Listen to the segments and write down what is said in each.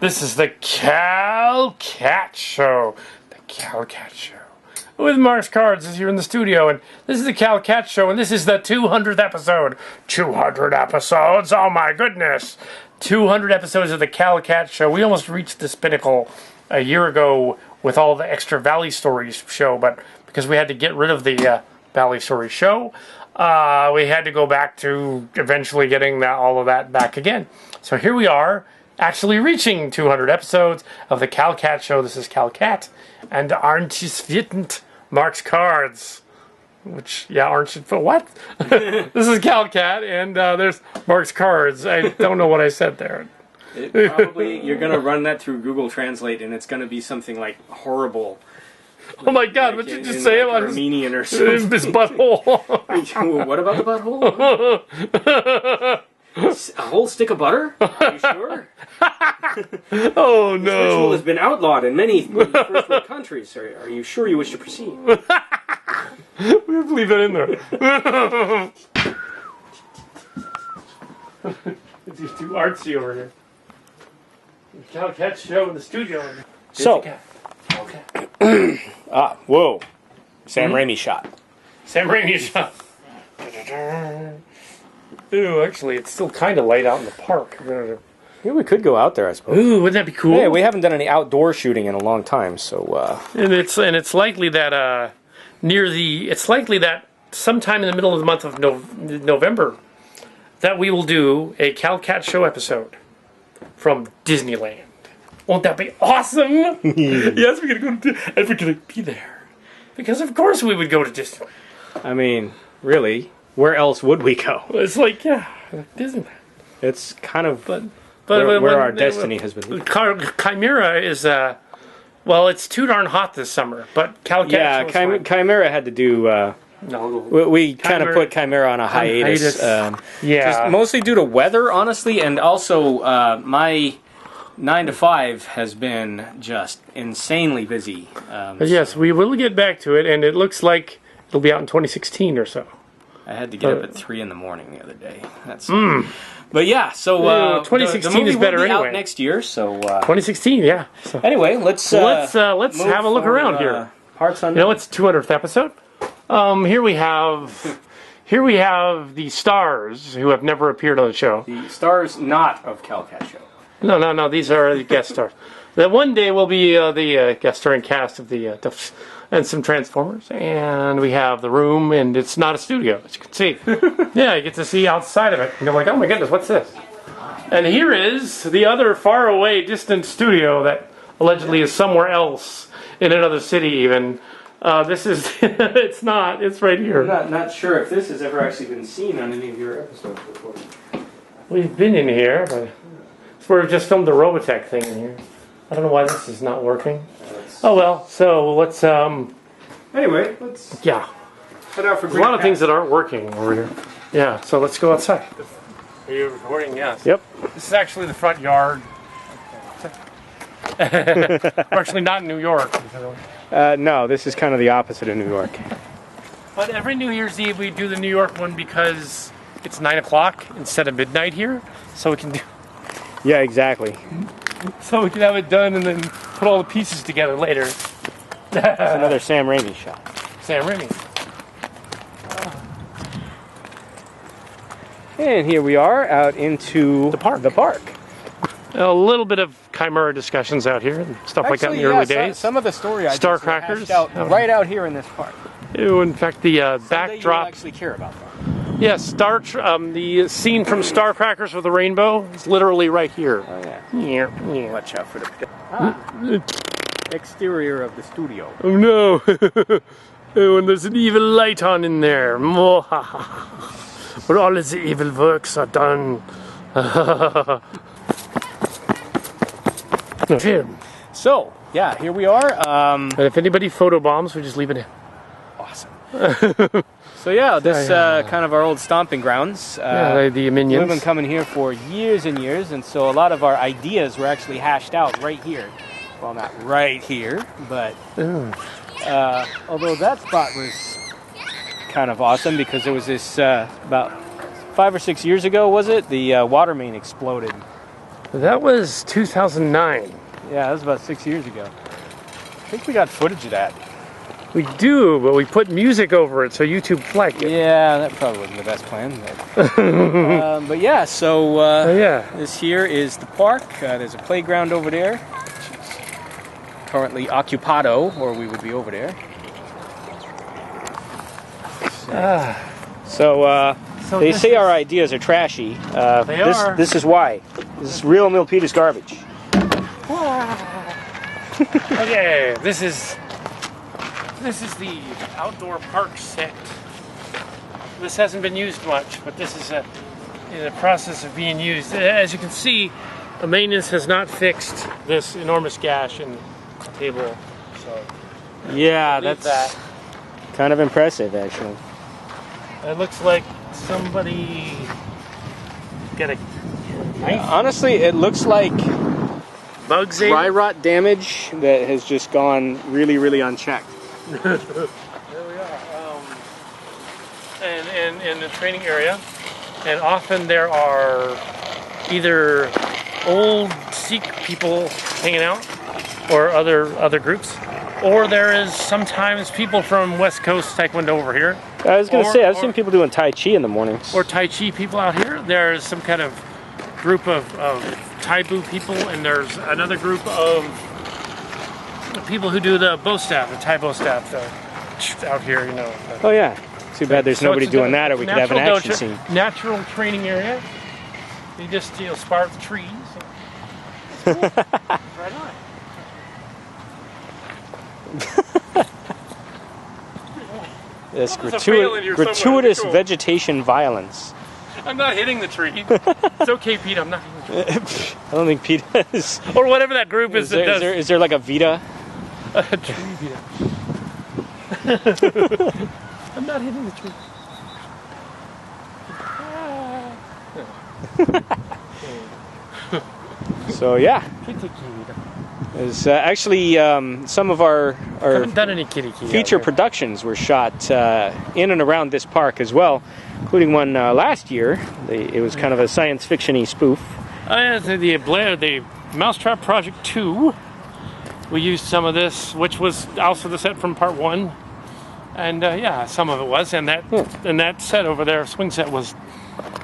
This is the Cal Cat Show. The Cal Cat Show. With Marx Cards is here in the studio, and this is the Cal Cat Show, and this is the 200th episode. 200 episodes? Oh my goodness! 200 episodes of the Cal Cat Show. We almost reached this pinnacle a year ago with all the extra Valley Stories show, but because we had to get rid of the Valley Stories show, we had to go back to eventually getting all of that back again. So here we are, actually reaching 200 episodes of the Cal Cat Show. This is Cal Cat, and aren't you wütend, Marx Cards? Which, yeah, aren't you, what? This is Cal Cat, and there's Marx Cards. I don't know what I said there. Probably, you're going to run that through Google Translate, and it's going to be something like horrible. Oh my God, what did you just say about Armenian or something? His butthole? What about the butthole? A whole stick of butter? Are you sure? Oh no! This ritual has been outlawed in many first world countries. Are you sure you wish to proceed? We have to leave that in there. It's just too artsy over here. Cal Cat Show in the studio. So, Okay. whoa. Sam Raimi shot. Sam Raimi shot. Ooh, actually, it's still kind of light out in the park. Yeah, we could go out there, I suppose. Ooh, wouldn't that be cool? Yeah, we haven't done any outdoor shooting in a long time, so. And it's likely that it's likely that sometime in the middle of the month of November that we will do a Cal Cat Show episode from Disneyland. Won't that be awesome? Yes, we're gonna go and we're gonna be there because of course we would go to Disneyland. I mean, really, where else would we go? It's like Disneyland. It's kind of but where our destiny has been. Chimera is well, it's too darn hot this summer. But Cal Cat Show is Chimera had to do. No, we kind of put Chimera on a hiatus. Yeah, just mostly due to weather, honestly, and also my 9 to 5 has been just insanely busy. Yes, we will get back to it, and it looks like it'll be out in 2016 or so. I had to get up at 3 in the morning the other day. That's. But yeah, so 2016 the movie is better will be anyway. Out next year, so 2016, yeah. So. Anyway, let's have a look around here. Parts on. You know, it's 200th episode. Here we have the stars who have never appeared on the show. The stars not of Cal Cat Show. No. These are the guest stars. That one day will be the guest starring cast of the and some Transformers, and we have the room, and it's not a studio, as you can see. Yeah, you get to see outside of it. And you're like, oh my goodness, what's this? And here is the other faraway, distant studio that allegedly is somewhere else in another city, even. This is, it's not, it's right here. I'm not sure if this has ever actually been seen on any of your episodes before. We've been in here, but we've just filmed the Robotech thing in here. I don't know why this is not working. Oh well, so let's, anyway, let's yeah. head out for There's a lot of things that aren't working over here. Yeah, so let's go outside. Are you recording? Yes. Yep. This is actually the front yard. We're actually not in New York. No, this is kind of the opposite of New York. But every New Year's Eve we do the New York one because it's 9 o'clock instead of midnight here, so we can do. Yeah, exactly. So we can have it done and then put all the pieces together later. That's another Sam Raimi shot. Sam Raimi. And here we are out into the park. A little bit of Chimera discussions out here and stuff like that in the early days. Some of the story ideas Star were Crackers. hashed out right out here in this park. In fact, the Someday backdrop. you'll actually care about that. Yes, the scene from Star Crackers with the rainbow is literally right here. Oh yeah. Yeah. Watch out for the exterior of the studio. Oh no! Oh, and there's an evil light on in there. Where all of the evil works are done. So, yeah, here we are. And if anybody photobombs, we just leave it in. Awesome. So yeah, this kind of our old stomping grounds. The minions. We've been coming here for years and years, and so a lot of our ideas were actually hashed out right here. Well, not right here, but although that spot was kind of awesome because there was this about 5 or 6 years ago, was it? The water main exploded That was 2009. Yeah, that was about 6 years ago. I think we got footage of that. We do, but we put music over it so YouTube flagged it. Yeah, that probably wasn't the best plan. But yeah, so this here is the park. There's a playground over there, which is currently occupado, or we would be over there. So they say our ideas are trashy. They are. This is why. This is real Milpitas garbage. Okay, this is the outdoor park set. This hasn't been used much, but this is in the process of being used. As you can see, the maintenance has not fixed this enormous gash in the table. So yeah, that's kind of impressive, actually. It looks like somebody got a knife. Honestly, it looks like Bugs dry rot damage that has just gone really, really unchecked. There we are. And in the training area, and often there are either old Sikh people hanging out, or other groups, or there is sometimes people from West Coast Taekwondo over here. I was going to say, I've seen people doing Tai Chi in the mornings. Or Tai Chi people out here. There's some kind of group of Taibu people, and there's another group of people who do the bow staff, the Thai bow staff out here, you know. Oh yeah. Too bad there's nobody doing that, or we could have an action scene. Natural training area. You just spar with the trees. Cool. Right on. This gratuitous vegetation violence. I'm not hitting the tree. It's okay, Pete. I'm not hitting the tree. I don't think Pete is. Or whatever that group is. Is there like a Vita? A tree Vita. I'm not hitting the tree. So yeah. There's actually some of our haven't done any kitty feature productions were shot in and around this park as well, including one last year. It was kind of a science fiction-y spoof. The Mousetrap Project 2. We used some of this, which was also the set from part 1. And yeah, some of it was, and that set over there, swing set, was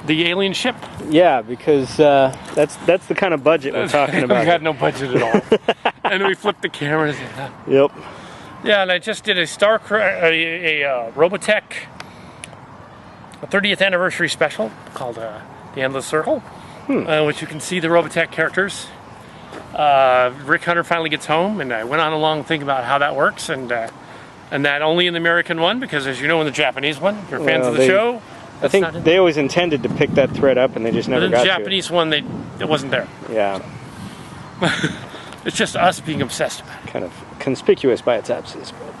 the alien ship. Yeah, because that's the kind of budget we're talking about. We had no budget at all, and we flipped the cameras. Yep. Yeah, and I just did a Robotech 30th anniversary special called The Endless Circle, which you can see the Robotech characters. Rick Hunter finally gets home, and I went on a long thing about how that works, and that only in the American one, because as you know, in the Japanese one, if you're fans of the show, I think they always intended to pick that thread up, and they just never got to it. But in the Japanese one, it wasn't there. Yeah. It's just us being obsessed about it. Kind of conspicuous by its absence. But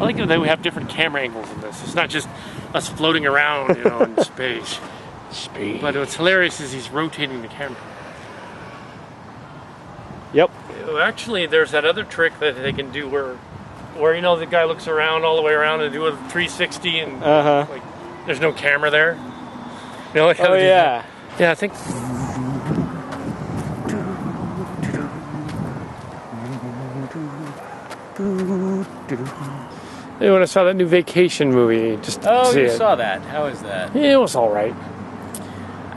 I like that we have different camera angles in this. It's not just us floating around, you know, in space. But what's hilarious is he's rotating the camera. Yep. Actually, there's that other trick that they can do where you know the guy looks around all the way around and do a 360 and like there's no camera there. You know, like how they do that? Yeah, I think. Hey, when I saw that new Vacation movie, saw that. How is that? Yeah, it was all right.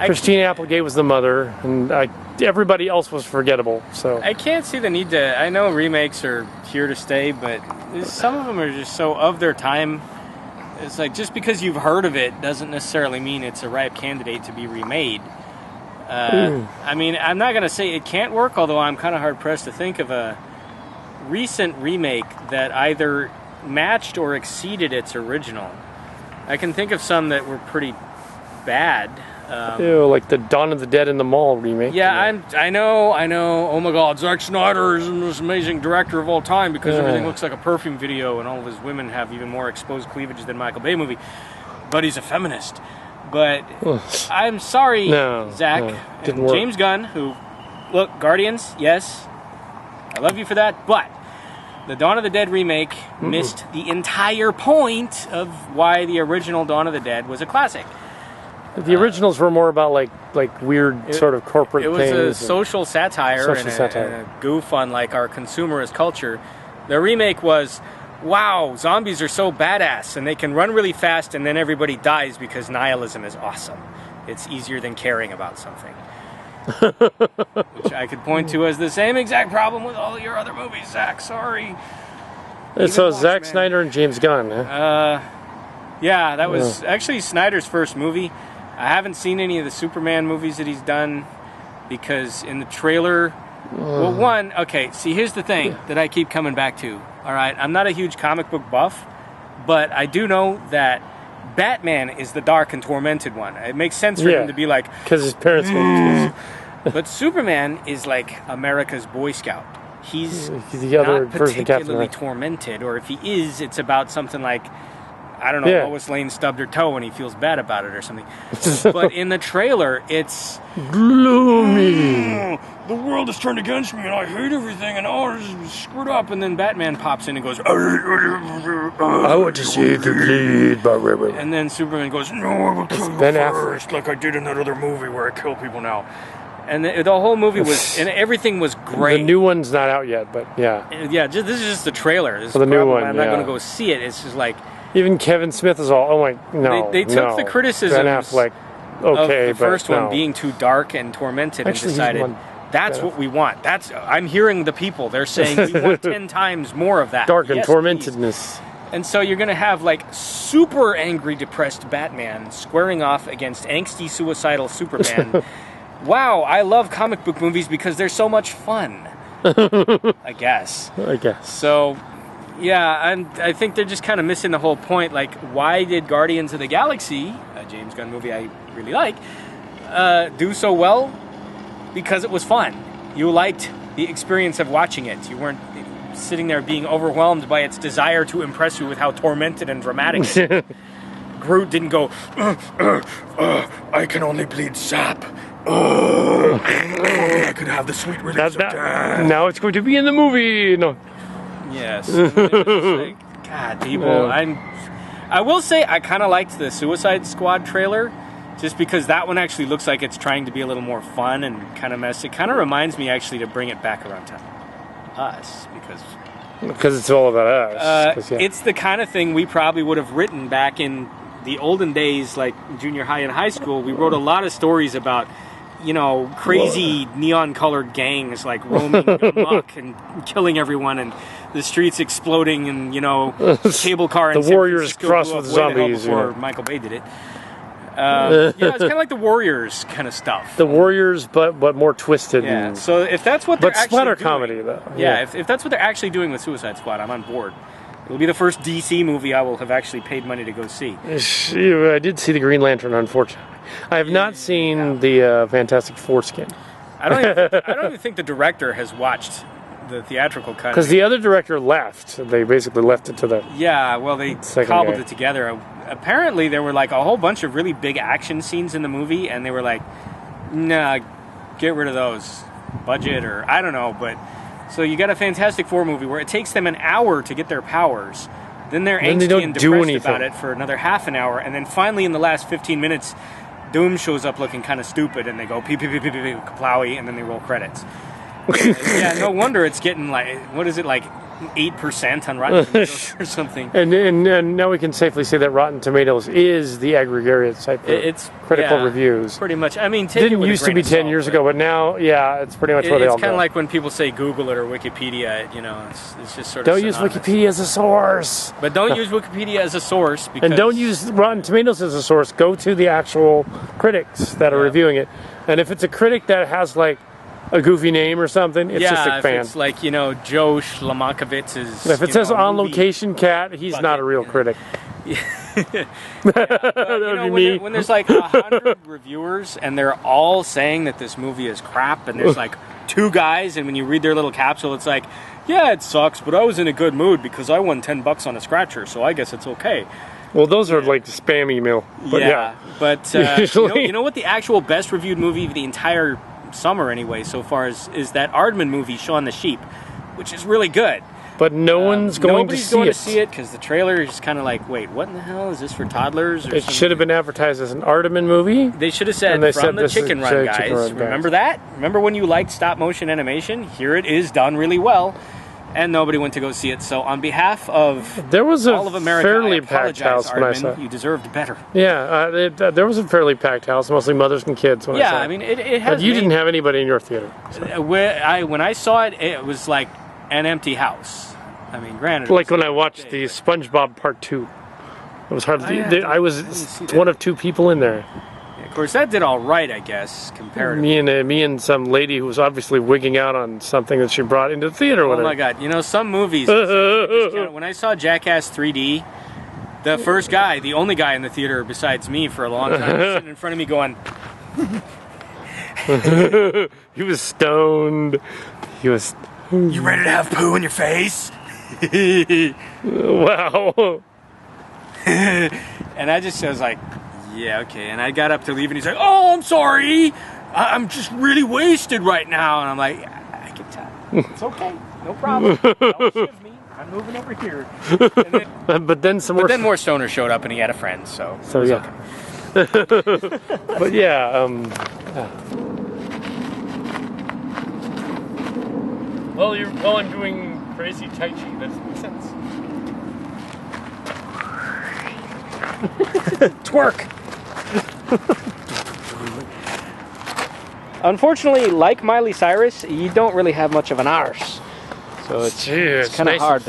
Christina Applegate was the mother, and everybody else was forgettable. So I can't see the need to. I know remakes are here to stay, but some of them are just so of their time. It's like just because you've heard of it doesn't necessarily mean it's a ripe candidate to be remade. I mean, I'm not going to say it can't work, although I'm kind of hard pressed to think of a recent remake that either matched or exceeded its original. I can think of some that were pretty bad. Like the Dawn of the Dead in the Mall remake. Yeah, I know. Oh my God, Zack Snyder is the most amazing director of all time because everything looks like a perfume video and all of his women have even more exposed cleavage than Michael Bay movie. But he's a feminist. But I'm sorry, Zach and James Gunn, who, look, Guardians, yes, I love you for that, but the Dawn of the Dead remake missed the entire point of why the original Dawn of the Dead was a classic. The originals were more about like weird sort of corporate It was things. a social satire, Social and satire. a goof on like our consumerist culture. The remake was, wow, zombies are so badass and they can run really fast and then everybody dies because nihilism is awesome. It's easier than caring about something. Which I could point to as the same exact problem with all your other movies, Zach. Sorry. So Zack Snyder and James Gunn. Huh? Yeah, that was actually Snyder's first movie. I haven't seen any of the Superman movies that he's done because in the trailer... Well, one, okay, see, here's the thing that I keep coming back to. All right, I'm not a huge comic book buff, but I do know that Batman is the dark and tormented one. It makes sense for him to be like... Because his parents were... But Superman is like America's Boy Scout. He's the other not version of Captain particularly America. tormented, or if he is, it's about something like, I don't know, Lois Lane stubbed her toe and he feels bad about it or something. But in the trailer, it's... gloomy. The world is turned against me and I hate everything and this is screwed up. And then Batman pops in and goes... I want to save the lead. And then Superman goes, no, I will kill you first, like I did in that other movie where I kill people now. And the whole movie was... And everything was great. The new one's not out yet, but yeah. Yeah, this is just the trailer. This is the new one, I'm not going to go see it. It's just like... Even Kevin Smith is all, oh my, no, They took the criticisms Ben Affleck, okay, of the first but one being too dark and tormented Actually, and decided that's what we want. I'm hearing the people. They're saying we want 10 times more of that. Dark and Yes, tormentedness. please. And so you're going to have like super angry, depressed Batman squaring off against angsty, suicidal Superman. Wow, I love comic book movies because they're so much fun. I guess. So... Yeah, I think they're just kind of missing the whole point. Like, why did Guardians of the Galaxy, a James Gunn movie I really like, do so well? Because it was fun. You liked the experience of watching it. You weren't sitting there being overwhelmed by its desire to impress you with how tormented and dramatic it is. Groot didn't go, I can only bleed sap. I could have the sweet release of death. Now it's going to be in the movie. No. Yes. Like, God, people. I will say I kind of liked the Suicide Squad trailer, just because that one actually looks like it's trying to be a little more fun and kind of messy. It kind of reminds me actually to bring it back around to us because it's all about us. It's the kind of thing we probably would have written back in the olden days, like junior high and high school. We wrote a lot of stories about, you know, crazy neon-colored gangs like roaming amok and killing everyone, and the streets exploding, and you know, cable car. The Warriors cross with zombies. Before Michael Bay did it. Yeah, it's kind of like the Warriors kind of stuff. The Warriors, but more twisted. Yeah. So if that's what they're actually splatter doing, comedy though. Yeah. If that's what they're actually doing with Suicide Squad, I'm on board. It'll be the first DC movie I will have actually paid money to go see. I did see the Green Lantern, unfortunately. I have not seen the Fantastic Foreskin. I don't even think the director has watched the theatrical cut. Because the other director left. They basically left it to the... Yeah, well, they cobbled it together. Apparently, there were like a whole bunch of really big action scenes in the movie, and they were like, nah, get rid of those. Budget, or I don't know, but... So you got a Fantastic Four movie where it takes them an hour to get their powers. Then they're angsty and depressed about it for another half an hour, and then finally in the last 15 minutes, Doom shows up looking kind of stupid, and they go pee pee pee pee pee kaplowy, and then they roll credits. Yeah, no wonder it's getting like, what is it, like 8% on Rotten Tomatoes or something. And now we can safely say that Rotten Tomatoes is the aggregate site for critical reviews. Pretty much. I mean, it didn't used to be 10 years ago, but now, yeah, it's pretty much what they all do. It's kind of like when people say Google it or Wikipedia, you know, it's just sort of Don't use Wikipedia as a source. But don't use Wikipedia as a source. Because and don't use Rotten Tomatoes as a source. Go to the actual critics that are reviewing it. And if it's a critic that has, like, a goofy name or something, it's just a fan. Yeah, if it's like, you know, Joe Schlamakovitz is... If it says On Location Cat, he's not a real critic. When there's like 100 reviewers and they're all saying that this movie is crap, and there's like two guys, and when you read their little capsule, it's like, yeah, it sucks, but I was in a good mood because I won $10 on a scratcher, so I guess it's okay. Well, those are like the spam email. But but you know what the actual best reviewed movie of the entire summer anyway so far is that Aardman movie, Shaun the Sheep, which is really good. But no one's going to see it. Nobody's going to see it because the trailer is kind of like, wait, what in the hell? Is this for toddlers? Or it should have been advertised as an Artemin movie. They should have said, from the Chicken Run guys. Remember that? Remember when you liked stop motion animation? Here it is, done really well. And nobody went to go see it. So on behalf of all of America, fairly I apologize, packed house when I saw Artemin. You deserved better. Yeah, there was a fairly packed house, mostly mothers and kids. When I saw I mean, it has. But you didn't have anybody in your theater. So. When I saw it, it was like an empty house. I mean, granted. Like when I watched the SpongeBob Part 2. It was hardly. I was one of 2 people in there. Yeah, of course, that did all right, I guess, comparatively. Me and some lady who was obviously wigging out on something that she brought into the theater. Oh my God! You know, some movies. When I saw Jackass 3D, the first guy, the only guy in the theater besides me for a long time, was sitting in front of me going. He was stoned. He was. You ready to have poo in your face? Wow. And I was like, yeah, okay. And I got up to leave, and he's like, oh, I'm sorry. I'm just really wasted right now. And I'm like, I can tell. It's okay. No problem. Don't shiv me. I'm moving over here. But then more stoners showed up, and he had a friend. So yeah. Okay. But yeah. Well, I'm doing crazy Tai Chi. That makes sense. Twerk. Unfortunately, like Miley Cyrus, you don't really have much of an arse. So it's kind of nice hard.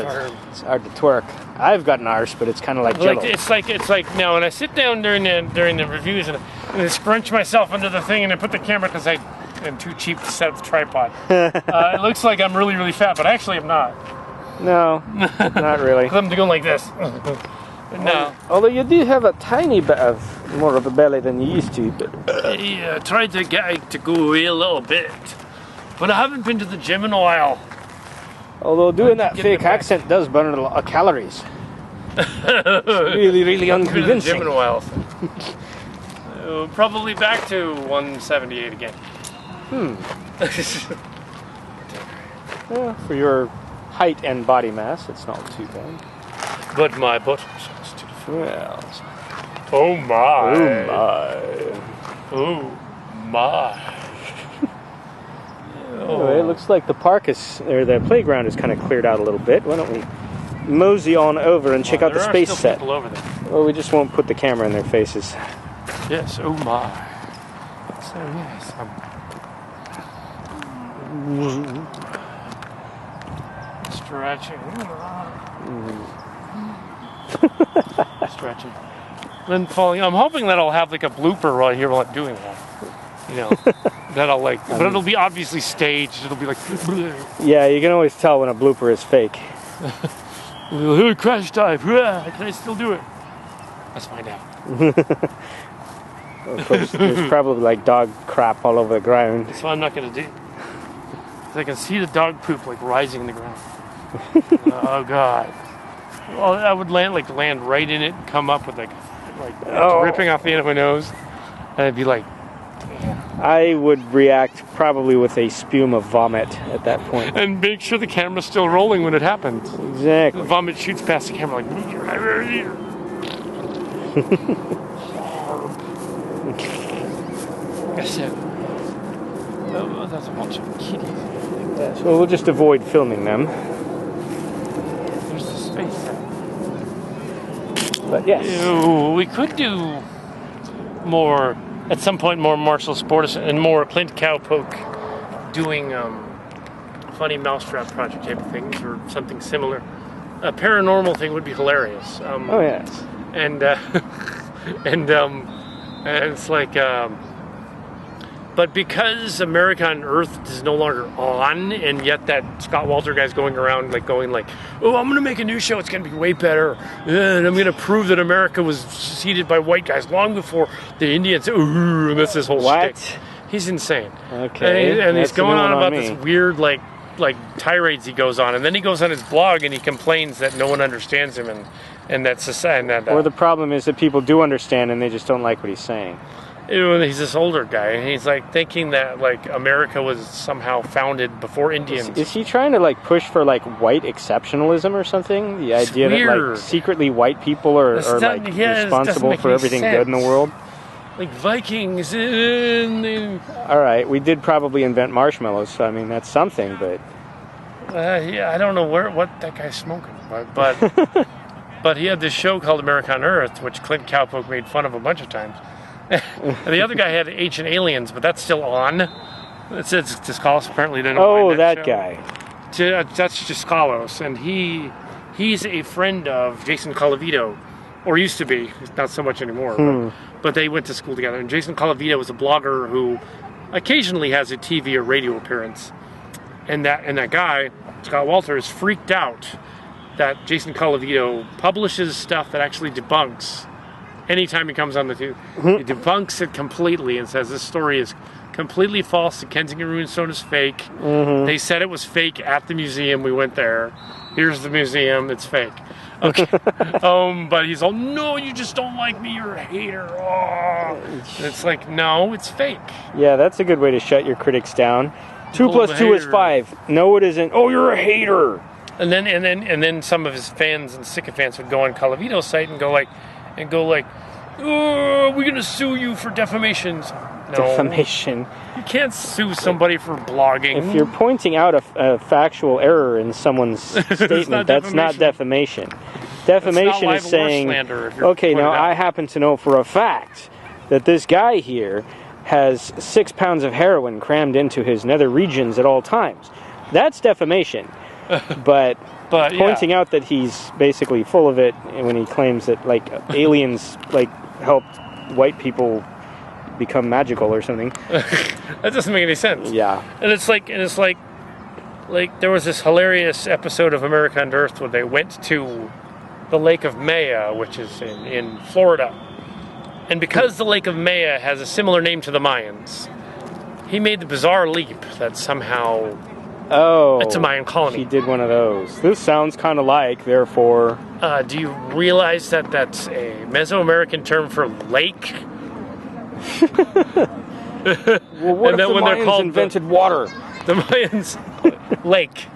It's hard to twerk. I've got an arse, but it's kind of like Jello. It's like now when I sit down during the reviews and I scrunch myself under the thing and I put the camera because I am too cheap to set up the tripod. It looks like I'm really, really fat, but actually I'm not. No, not really. I'm going like this. No. Although you do have a tiny bit of more of a belly than you used to. But yeah, I tried to get it to go away a little bit, but I haven't been to the gym in a while. Although doing that fake accent does burn a lot of calories. It's really, really unconvincing. Been to the gym in a while. Probably back to 178 again. Well, for your height and body mass, it's not too bad. But my butt is too well. Oh my. Oh my. Anyway, it looks like the playground is kind of cleared out a little bit. Why don't we mosey on over and check out the space set? Over there. Well, we just won't put the camera in their faces. Yes, oh my. So yes, stretching. Stretching. Then falling. I'm hoping that I'll have like a blooper right here while I'm doing that. You know, that I'll like, but it'll be obviously staged. It'll be like. Yeah, you can always tell when a blooper is fake. Crash dive. Can I still do it? Let's find out. Of course, there's probably like dog crap all over the ground. That's what I'm not gonna do. I can see the dog poop like rising in the ground. Oh God. Well, I would land right in it, and come up with dripping off the end of my nose, and I'd be like, damn. I would react probably with a spume of vomit at that point. And make sure the camera's still rolling when it happens. Exactly. The vomit shoots past the camera like. That's it. Oh, that's a bunch of kitties. Yeah, so we'll just avoid filming them. There's the space set. But yes. We could do more, at some point, more Marshall Sportis and more Clint Cowpoke doing funny mousetrap project type of things or something similar. A paranormal thing would be hilarious. Oh, yes. And it's like, but because America on Earth is no longer on, and yet that Scott Walter guy's going around going, oh, I'm going to make a new show, it's going to be way better, and I'm going to prove that America was seeded by white guys long before the Indians, and that's his whole shtick. He's insane. Okay. And he's going on about this weird, like tirades he goes on, and then he goes on his blog and he complains that no one understands him, and that's society. Or the problem is that people do understand and they just don't like what he's saying. He's this older guy, and he's like thinking that like America was somehow founded before Indians. Is he trying to like push for like white exceptionalism or something? The idea that like secretly white people are like responsible for everything good in the world? Like Vikings. All right, we did probably invent marshmallows, so I mean that's something, but yeah, I don't know what that guy's smoking, but but he had this show called America on Earth, which Clint Cowpoke made fun of a bunch of times. And the other guy had Ancient Aliens, but that's still on. It's Discalos apparently didn't. Oh, that guy. That's Discalos, and he's a friend of Jason Colavito, or used to be, not so much anymore. But they went to school together. And Jason Colavito was a blogger who occasionally has a TV or radio appearance. And that guy, Scott Walters, freaked out that Jason Colavito publishes stuff that actually debunks. Anytime he comes on the tube, he debunks it completely and says this story is completely false. The Kensington Ruin Stone is fake. They said it was fake at the museum. We went there. Here's the museum. It's fake. Okay. But he's all, no, you just don't like me. You're a hater. Oh. And it's like, no, it's fake. Yeah, that's a good way to shut your critics down. 2 plus 2 is 5. No, it isn't. Oh, you're a hater. And then some of his fans and sycophants would go on Colavito's site and go like, oh, we're gonna sue you for defamation. No, defamation. You can't sue somebody for blogging. If you're pointing out a factual error in someone's statement, that's not defamation. Defamation is saying, okay, now I happen to know for a fact that this guy here has 6 pounds of heroin crammed into his nether regions at all times. That's defamation. But pointing out that he's basically full of it when he claims that like aliens like helped white people become magical or something. That doesn't make any sense. Yeah. And it's like there was this hilarious episode of America on Earth where they went to the Lake of Maya, which is in Florida. And because the Lake of Maya has a similar name to the Mayans, he made the bizarre leap that somehow it's a Mayan colony. He did one of those. This sounds kind of like, therefore... do you realize that that's a Mesoamerican term for lake? Well, what if the Mayans invented water? The Mayans... lake.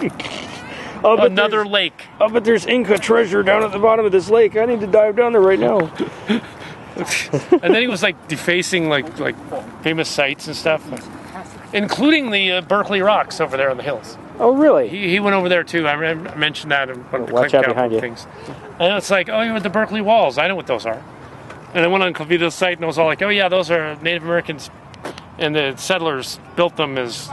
Another lake. Oh, but there's Inca treasure down at the bottom of this lake. I need to dive down there right now. And then he was like defacing like famous sites and stuff. Including the Berkeley rocks over there on the hills. Oh, really? He went over there, too. I mentioned that in one of the Watch out behind you. things. And it's like, oh, you're at the Berkeley walls. I know what those are. And I went on Clavito's site, and it was all like, oh, yeah, those are Native Americans. And the settlers built them as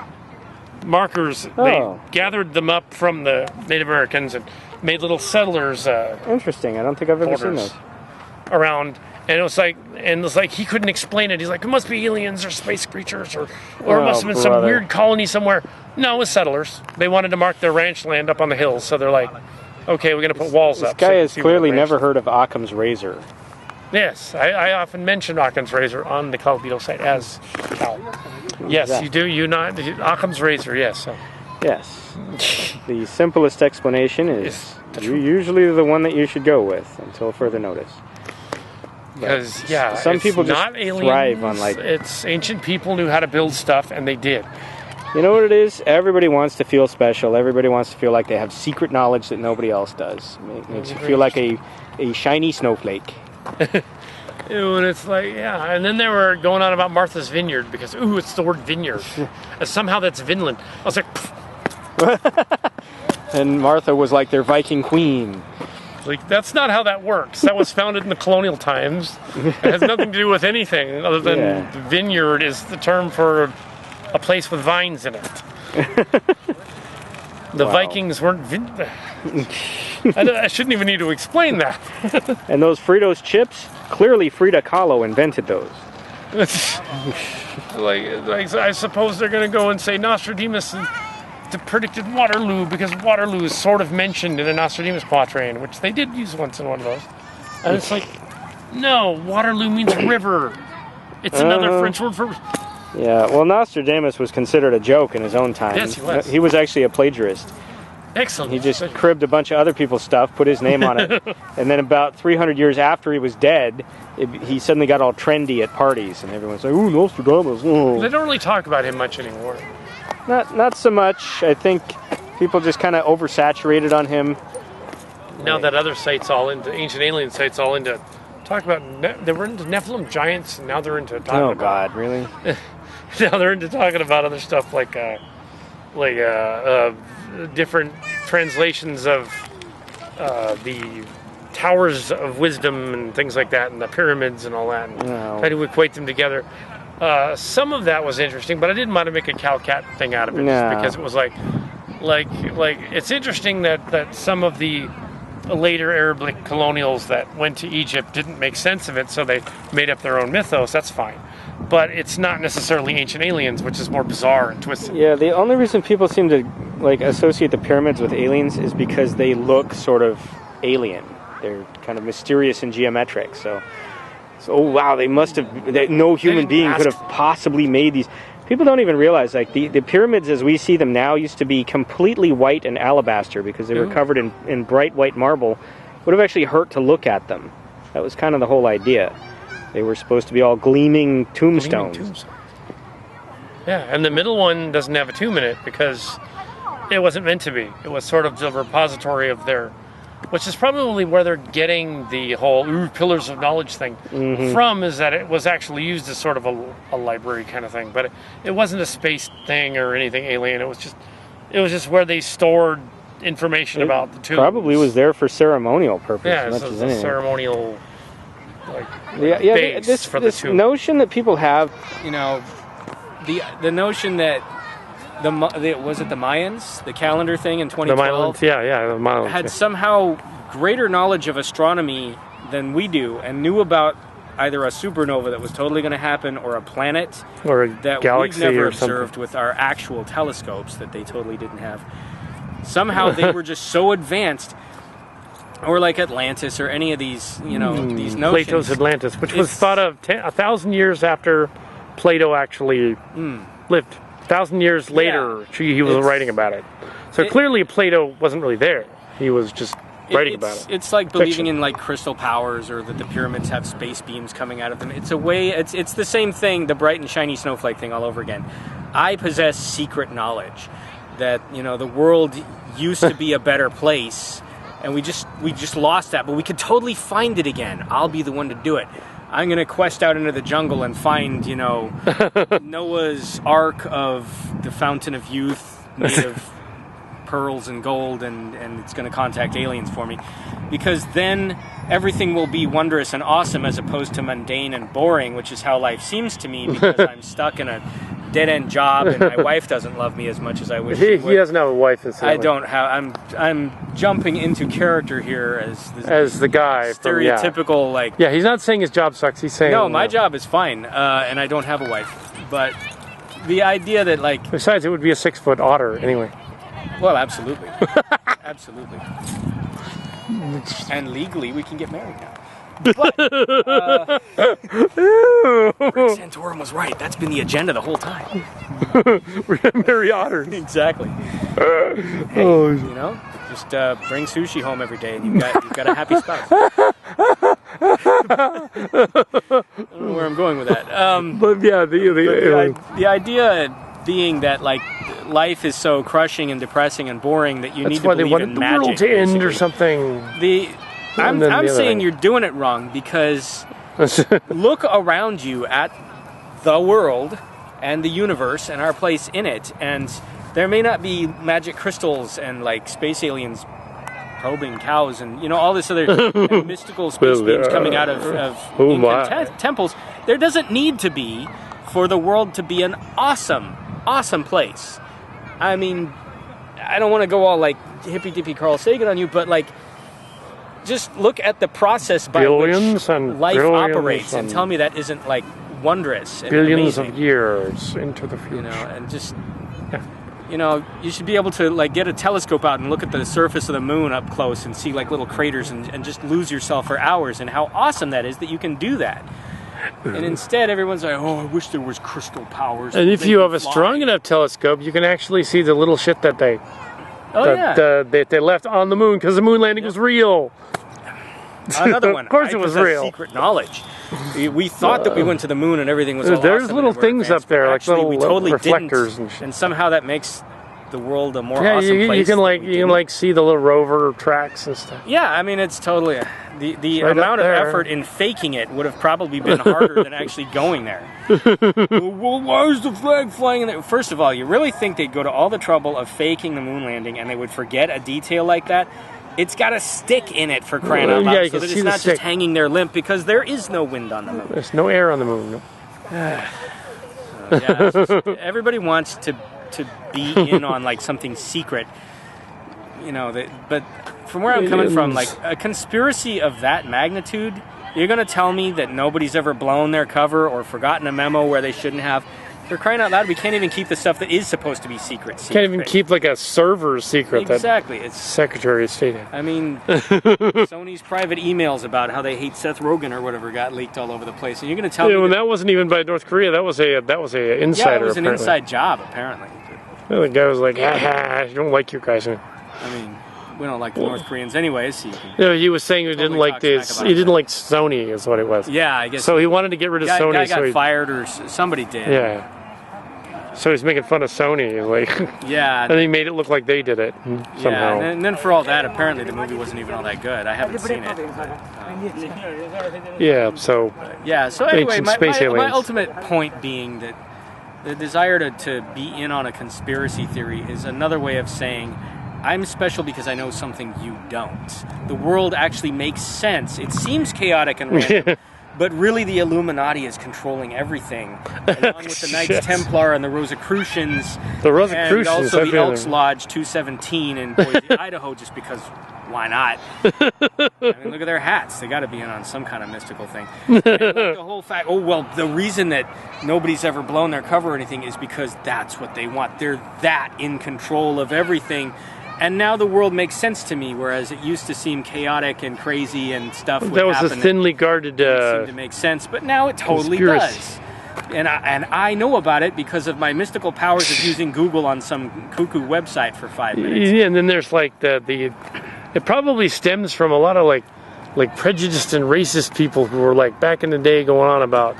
markers. Oh. They gathered them up from the Native Americans and made little settlers. Interesting. I don't think I've ever seen those. Around. And it was like he couldn't explain it. He's like, it must be aliens or space creatures or it must have been some weird colony somewhere. No, it was settlers. They wanted to mark their ranch land up on the hills, so they're like, okay, we're going to put walls up. This guy has clearly never heard of Occam's razor. Yes, I often mention Occam's razor on the Colavito site as Cal. Yes, you do. You not Occam's razor. Yes. So. Yes. The simplest explanation is usually the one that you should go with until further notice. Because some people just not aliens, thrive on it's ancient people knew how to build stuff, and they did. You know what it is? Everybody wants to feel special. Everybody wants to feel like they have secret knowledge that nobody else does. It makes you feel like a shiny snowflake. And it's like, and then they were going on about Martha's Vineyard because, it's the word vineyard. Somehow that's Vinland. I was like, and Martha was like their Viking queen. Like, that's not how that works. That was founded in the colonial times. It has nothing to do with anything other than vineyard is the term for a place with vines in it. The Vikings weren't... I shouldn't even need to explain that. And those Fritos chips, clearly Frida Kahlo invented those. like I suppose they're going to go and say Nostradamus predicted Waterloo because Waterloo is sort of mentioned in a Nostradamus quatrain, which they did use once in one of those. And it's like, no, Waterloo means river. It's another French word for... Yeah, well, Nostradamus was considered a joke in his own time. Yes, he was. He was actually a plagiarist. Excellent. He just cribbed a bunch of other people's stuff, put his name on it, and then about 300 years after he was dead, he suddenly got all trendy at parties, and everyone's like, "Ooh, Nostradamus!" Oh. They don't really talk about him much anymore. Not so much. I think people just kind of oversaturated on him. Now that other sites all into ancient alien sites all into talk about they were into Nephilim giants, and now they're into talking Oh about, God, really? now they're into talking about other stuff like different translations of the towers of wisdom and things like that, and the pyramids and all that, and try to equate them together. Some of that was interesting, but I didn't want to make a cow-cat thing out of it just because it was like it's interesting that some of the later Arabic colonials that went to Egypt didn't make sense of it, so they made up their own mythos. That's fine. But it's not necessarily ancient aliens, which is more bizarre and twisted. Yeah, the only reason people seem to associate the pyramids with aliens is because they look sort of alien. They're kind of mysterious and geometric. So oh wow, they must have. No human being could have possibly made these. People don't even realize the pyramids as we see them now used to be completely white and alabaster because they were covered in bright white marble. It would have actually hurt to look at them. That was kind of the whole idea. They were supposed to be all gleaming tombstones. Yeah, and the middle one doesn't have a tomb in it because it wasn't meant to be. It was sort of the repository of their, which is probably where they're getting the whole pillars of knowledge thing from, is that it was actually used as sort of a library kind of thing. But it wasn't a space thing or anything alien. It was just where they stored information about the tombs. Probably was there for ceremonial purposes. Yeah, so it's a ceremonial this tomb. Notion that people have, the notion that was it the Mayans, the calendar thing in 2012? The Mayans had somehow greater knowledge of astronomy than we do, and knew about either a supernova that was totally going to happen, or a planet or a that galaxy we've never or observed with our actual telescopes that they totally didn't have. Somehow they were just so advanced. Or like Atlantis, or any of these, these notions. Plato's Atlantis, which was thought of 1,000 years after Plato actually lived. 1,000 years later, he was writing about it. So clearly Plato wasn't really there. He was just writing about it. It's like believing in crystal powers, or that the pyramids have space beams coming out of them. It's a way. It's the same thing, the bright and shiny snowflake thing all over again. I possess secret knowledge that the world used to be a better place. And we just lost that, but we could totally find it again. I'll be the one to do it. I'm going to quest out into the jungle and find, Noah's Ark of the Fountain of Youth made of pearls and gold, and it's going to contact aliens for me. Because then everything will be wondrous and awesome as opposed to mundane and boring, which is how life seems to me, because I'm stuck in a dead-end job, and my wife doesn't love me as much as I wish she would. He doesn't have a wife. I don't have. I'm jumping into character here as the guy stereotypical from, he's not saying his job sucks. He's saying no, my job is fine, and I don't have a wife. But the idea that besides, it would be a 6-foot otter anyway. Well, absolutely, absolutely, and legally we can get married now. But Rick Santorum was right. That's been the agenda the whole time. We're gonna marry otters. Exactly. Hey, just bring sushi home every day, and you've got a happy spouse. I don't know where I'm going with that. But yeah, the idea being that life is so crushing and depressing and boring that you need to believe in magic. That's why they wanted the world to end or something. I'm saying you're doing it wrong, because look around you at the world and the universe and our place in it, and there may not be magic crystals and space aliens probing cows and all this other mystical space beams coming out of ancient temples. There doesn't need to be for the world to be an awesome place. I mean, I don't want to go all hippy dippy Carl Sagan on you, but just look at the process by which life operates, and tell me that isn't wondrous and billions amazing. Of years into the future. And just you should be able to get a telescope out and look at the surface of the moon up close and see little craters and just lose yourself for hours, and how awesome that is that you can do that. And instead, everyone's like, "Oh, I wish there was crystal powers." And if you have a strong enough telescope, you can actually see the little shit that they Oh, yeah. They left on the moon because the moon landing was real. Another one. Of course, it was real. Secret knowledge. We thought that we went to the moon and everything was all There's awesome little and we're things advanced, up there, but like actually, little we totally reflectors didn't, and shit. and somehow that makes the world a more Yeah, awesome place. you can like see the little rover tracks and stuff. Yeah, I mean it's totally the right amount of there. effort in faking it would have probably been harder than actually going there. Well, why is the flag flying in there? First of all, you really think they'd go to all the trouble of faking the moon landing and they would forget a detail like that? It's got a stick in it for crying out loud, Yeah, you so can that see it's the not stick. just hanging there limp because there is no wind on the moon. There's no air on the moon. No. Yeah, it's just, everybody wants to be in on like something secret, you know. But from where I'm coming from, like a conspiracy of that magnitude, you're gonna tell me that nobody's ever blown their cover or forgotten a memo where they shouldn't have. For crying out loud, we can't even keep the stuff that is supposed to be secret. Can't even keep like a server secret. Exactly. That It's Secretary of State. I mean, Sony's private emails about how they hate Seth Rogen or whatever got leaked all over the place, and you're going to tell me Well, that wasn't even by North Korea. That was a insider. yeah, it was an apparently. inside job apparently. Well, the guy was like, ha, ha, I don't like you guys. I mean, we don't like the North Koreans anyways. So you can, No, he was saying he Totally didn't like talk this. smack about He it. didn't like Sony, is what it was. yeah, I guess. So he wanted to get rid of Sony. guy so got he, fired or somebody did. Yeah. So he's making fun of Sony, like, Yeah. and he made it look like they did it somehow. Yeah, and then for all that, apparently the movie wasn't even all that good. I haven't seen it. Yeah. So Yeah, so anyway, Ancient space my aliens. ultimate point being that the desire to be in on a conspiracy theory is another way of saying, I'm special because I know something you don't. The world actually makes sense. It seems chaotic and random, but really the Illuminati is controlling everything, along with the Knights Yes. Templar and the Rosicrucians. The Rosicrucians, And also I've the been Elks there. Lodge 217 in Boise, Idaho, just because why not? I mean, look at their hats. They got to be in on some kind of mystical thing. And like the whole fact, oh, well, the reason that nobody's ever blown their cover or anything is because that's what they want. They're that in control of everything. And now the world makes sense to me, whereas it used to seem chaotic and crazy and stuff would that was a happen thinly guarded. that seemed to make sense, but now it totally conspiracy. does. And I know about it because of my mystical powers of using Google on some cuckoo website for 5 minutes. Yeah, and then there's like it probably stems from a lot of like prejudiced and racist people who were like back in the day going on about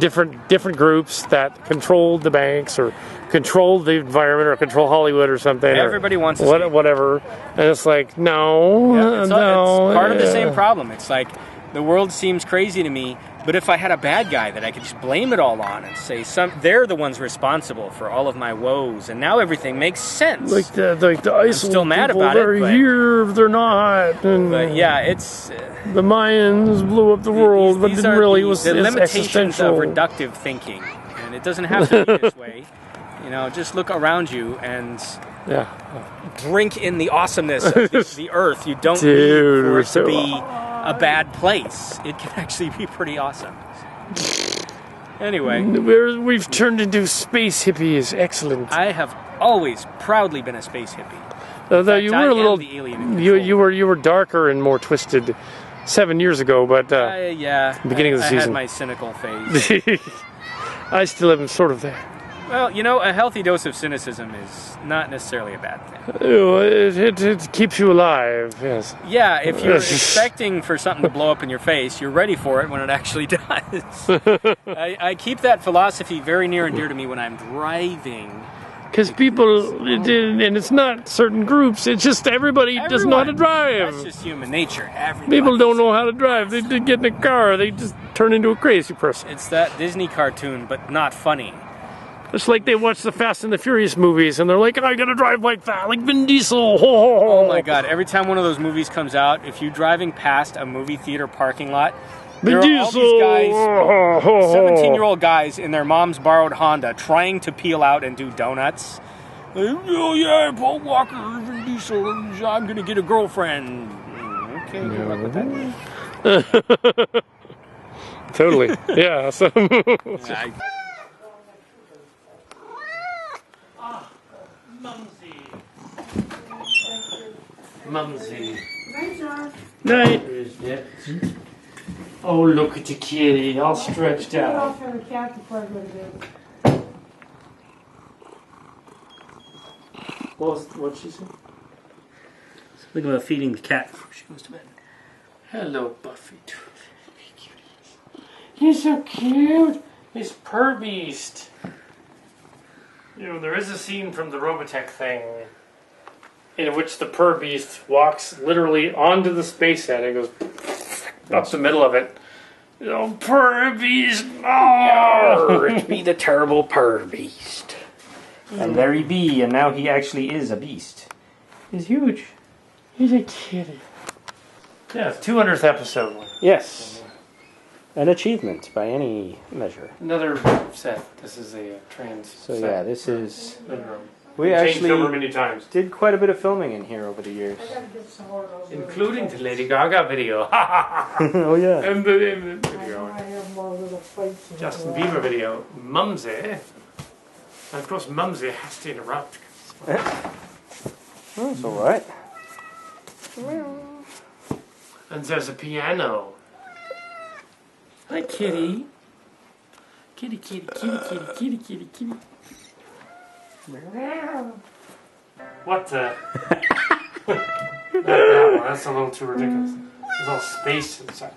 different groups that controlled the banks or controlled the environment or control Hollywood or something. Everybody wants to whatever, and it's like no, Yeah, it's no. part of the same problem. It's like the world seems crazy to me, but if I had a bad guy that I could just blame it all on and say they're the ones responsible for all of my woes, and now everything makes sense. Like the ice. still mad people, about it, they're but- here, they're not. And But yeah, it's the Mayans blew up the world, but these didn't are really. the, It was the it's limitations existential. of reductive thinking, and it doesn't have to be this way. You know, just look around you and Yeah. drink in the awesomeness of the earth. You don't Dude, need for we're it to so- be a bad place. It can actually be pretty awesome. Anyway, We've turned into space hippies. Excellent. I have always proudly been a space hippie. Although In you fact, were I a little, am the alien in you control. you were darker and more twisted 7 years ago, but Yeah, beginning of the I season. had my cynical phase. I still am sort of there. Well, you know, a healthy dose of cynicism is not necessarily a bad thing. Oh, it keeps you alive. Yes. Yeah, if you're expecting for something to blow up in your face, you're ready for it when it actually does. I keep that philosophy very near and dear to me when I'm driving. Because people, and it's not certain groups. It's just everybody doesn't know how to drive. That's just human nature. Everybody. People don't know how to drive. They get in a car. They just turn into a crazy person. It's that Disney cartoon, but not funny. It's like they watch the Fast and the Furious movies, and they're like, I gotta drive like that, like Vin Diesel. Oh my God! Every time one of those movies comes out, if you're driving past a movie theater parking lot, there Vin are all Diesel. these guys, 17-year-old guys in their mom's borrowed Honda, trying to peel out and do donuts. Oh yeah, Paul Walker, Vin Diesel. I'm gonna get a girlfriend. Okay, good luck with that. Totally. Yeah. So. Mumsy. Night, John. Night. Oh, look at the kitty, all stretched Get out. off from the cat before I go to bed. What'd she say? Think about feeding the cat before she goes to bed. Hello, Buffy. He's so cute. He's Purr Beast. You know, there is a scene from the Robotech thing in which the Purr Beast walks literally onto the space head and goes up the middle of it. Oh, Purr Beast! Oh, It be the terrible Purr Beast. And there he be, and now he actually is a beast. He's huge. He's a kitty. Yeah, 200th episode. Yes. An achievement by any measure. Another set. This is a trans So set. yeah, this is... We We changed over actually many times. did quite a bit of filming in here over the years. I gotta get some more of those. Including the Lady Gaga video. Oh yeah. And the I know video. I have more little plates. in Justin the Bieber video. Mumsy. And of course Mumsy has to interrupt. Oh, it's alright. And there's a piano. Hi, kitty. Kitty, kitty, kitty, kitty, kitty, kitty, kitty. What the? Not that one. That's a little too ridiculous. There's all space inside.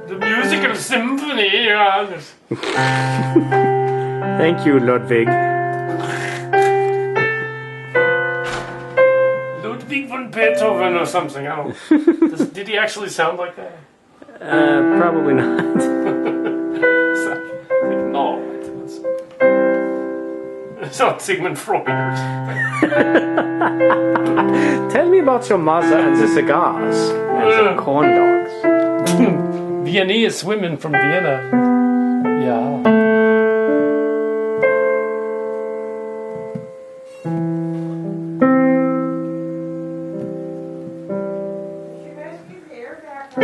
The musical symphony. Thank you, Ludwig. Ludwig von Beethoven or something. I don't. Did he actually sound like that? Probably not. No. It's not Sigmund Freud or something. Tell me about your mother and the cigars and the corn dogs. Viennese women from Vienna. Yeah. Did you guys keep the air back on?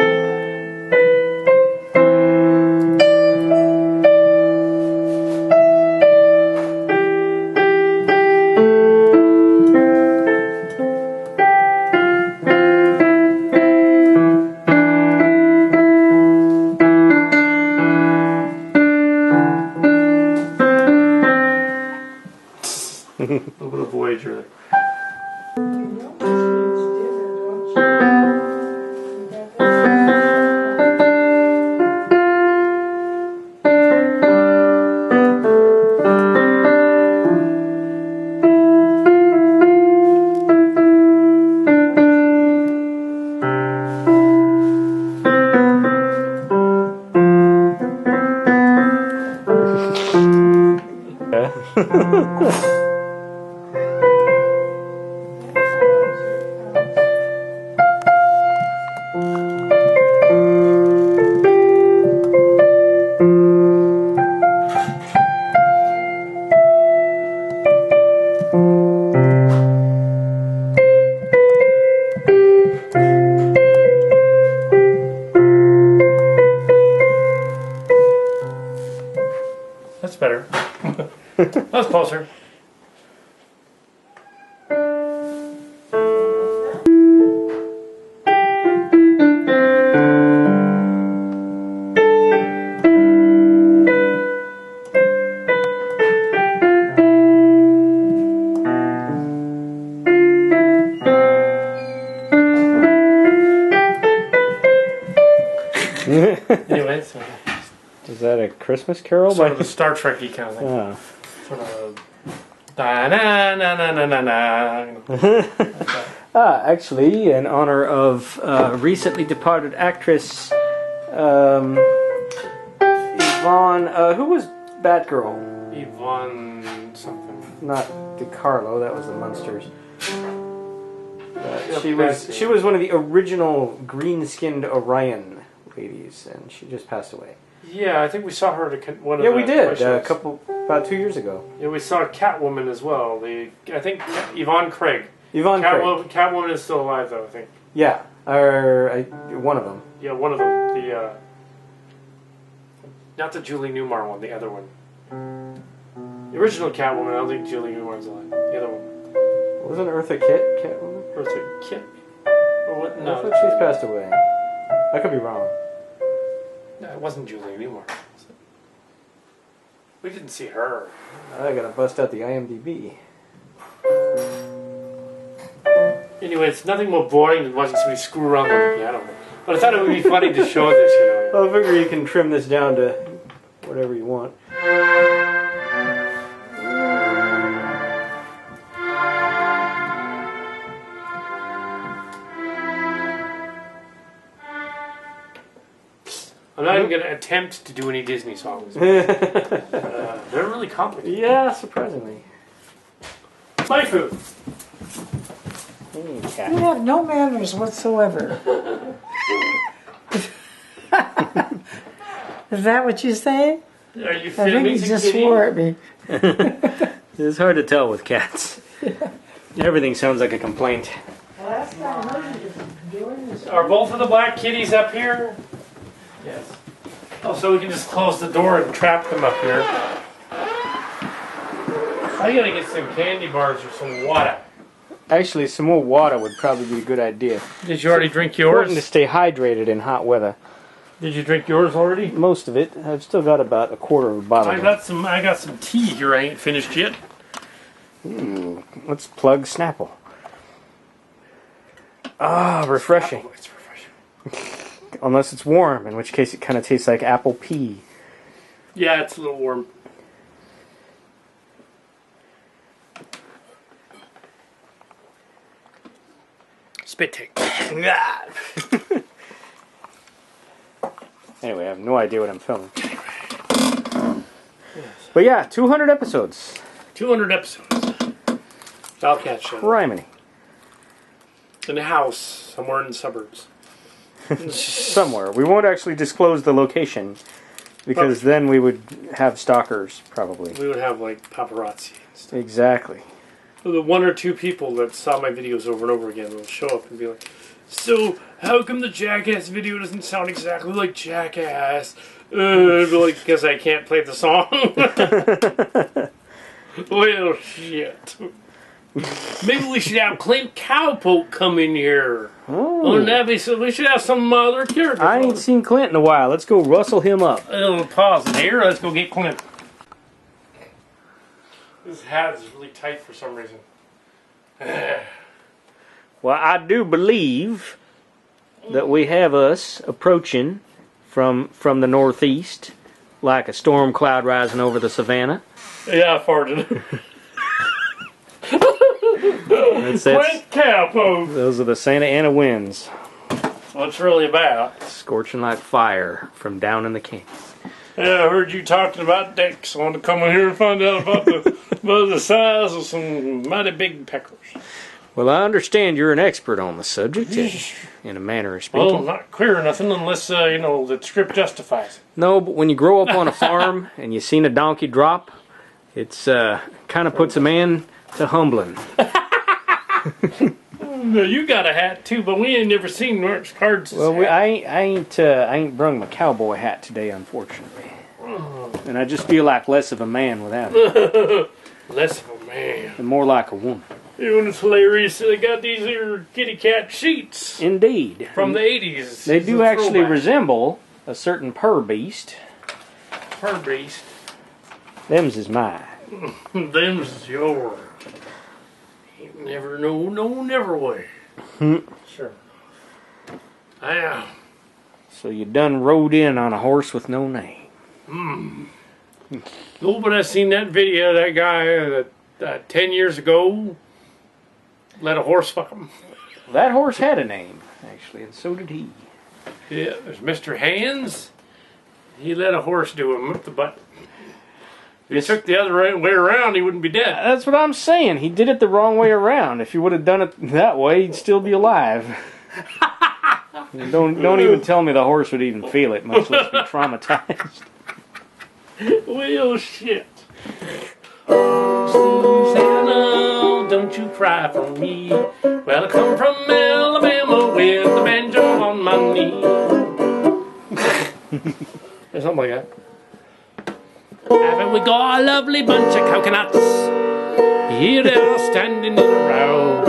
A little bit of Voyager there. You know, it's dinner, don't you? You got that? That's better. That's closer. Anyway, so Is that a Christmas Carol? sort of a Star Trek-y kind of thing. Ah. Sort of da na na na na na na. Actually, in honor of recently departed actress Yvonne, who was Batgirl? Yvonne something. Not DiCarlo, that was the Munsters. Yeah, She was one of the original green-skinned Orion ladies, and she just passed away. Yeah, I think we saw her at one of Yeah, the we did shows. about 2 years ago. Yeah, we saw Catwoman as well. I think Yvonne Craig. Yvonne Craig. Catwoman is still alive though, I think. Yeah, or one of them. Yeah, one of them. Not the Julie Newmar one, the other one. The original Catwoman, I don't think Julie Newmar's alive. The other one. Wasn't Eartha Kitt Catwoman? Eartha Kitt? Or what? I No. thought she's passed away. I could be wrong. No, it wasn't Julie Newmar. We didn't see her. I gotta bust out the IMDb. Anyway, it's nothing more boring than watching somebody screw around on the piano. But I thought it would be funny to show this, you know. Well, I figure you can trim this down to whatever you want. I'm not even going to attempt to do any Disney songs. They're really complicated. Yeah, surprisingly. My food. Hey, You cat. have no manners whatsoever. Is that what you say? Are you I filming? think he just swore at me. It's hard to tell with cats. Everything sounds like a complaint. Last time I heard you doing this. Are both of the black kitties up here? Yes. Oh, so we can just close the door and trap them up here. I gotta get some candy bars or some water. Actually, some more water would probably be a good idea. Did you already drink Important to yours? stay hydrated in hot weather. Did you drink yours already? Most of it. I've still got about a quarter of a bottle. I got some tea here. I ain't finished yet. Ooh, let's plug Snapple. Ah, refreshing. Oh, it's refreshing. Unless it's warm, in which case it kind of tastes like apple pea. Yeah, it's a little warm. Spit take. Anyway, I have no idea what I'm filming. But yeah, 200 episodes. 200 episodes. Wildcat Show. Criminy. In a house somewhere in the suburbs. Somewhere. We won't actually disclose the location, because then we would have stalkers, probably. We would have like paparazzi and stuff. Exactly. The one or two people that saw my videos over and over again will show up and be like, so, how come the Jackass video doesn't sound exactly like Jackass? Like, because I can't play the song. Well, shit. Maybe we should have Clint Cowpoke come in here. Oh. Wouldn't that be so? We should have some other character. I ain't seen Clint in a while. Let's go rustle him up. Pause it here. Let's go get Clint. This hat is really tight for some reason. Well, I do believe that we have us approaching from the northeast, like a storm cloud rising over the savannah. Yeah, I farted. That's Clint Cowpoke. those are the Santa Ana winds, That's what it's really about. scorching like fire from down in the canyon. Yeah, I heard you talking about dicks. I wanted to come in here and find out about the size of some mighty big peckers. Well, I understand you're an expert on the subject, in a manner of speaking. Well, not clear or nothing unless, the script justifies it. No, but when you grow up on a farm and you seen a donkey drop, it's kind of puts a man to humbling. No, you got a hat too, but we ain't never seen Marx Cards' Well, hat. I ain't brung my cowboy hat today, unfortunately, and I just feel like less of a man without it, Less of a man. and more like a woman. You know, it's hilarious. They got these here kitty cat sheets Indeed, from the 80s. they It's do a actually throwback. resemble a certain purr beast. Her beast. Them's is mine. Them's yours. You never know, no, never way. Sure. I am. So you done rode in on a horse with no name. Oh, but I seen that video of that guy that 10 years ago let a horse fuck him. That horse had a name, actually, and so did he. Yeah, there's Mr. Hands. He let a horse do him up the butt. If he took the other way around, he wouldn't be dead. That's what I'm saying. He did it the wrong way around. If he would have done it that way, he'd still be alive. Don't even tell me the horse would even feel it, much less be traumatized. Well, shit. Oh, Susanna, don't you cry for me. Well, I come from Alabama with the banjo on my knee. Or something like that. Haven't we got a lovely bunch of coconuts? Here they are standing in a row.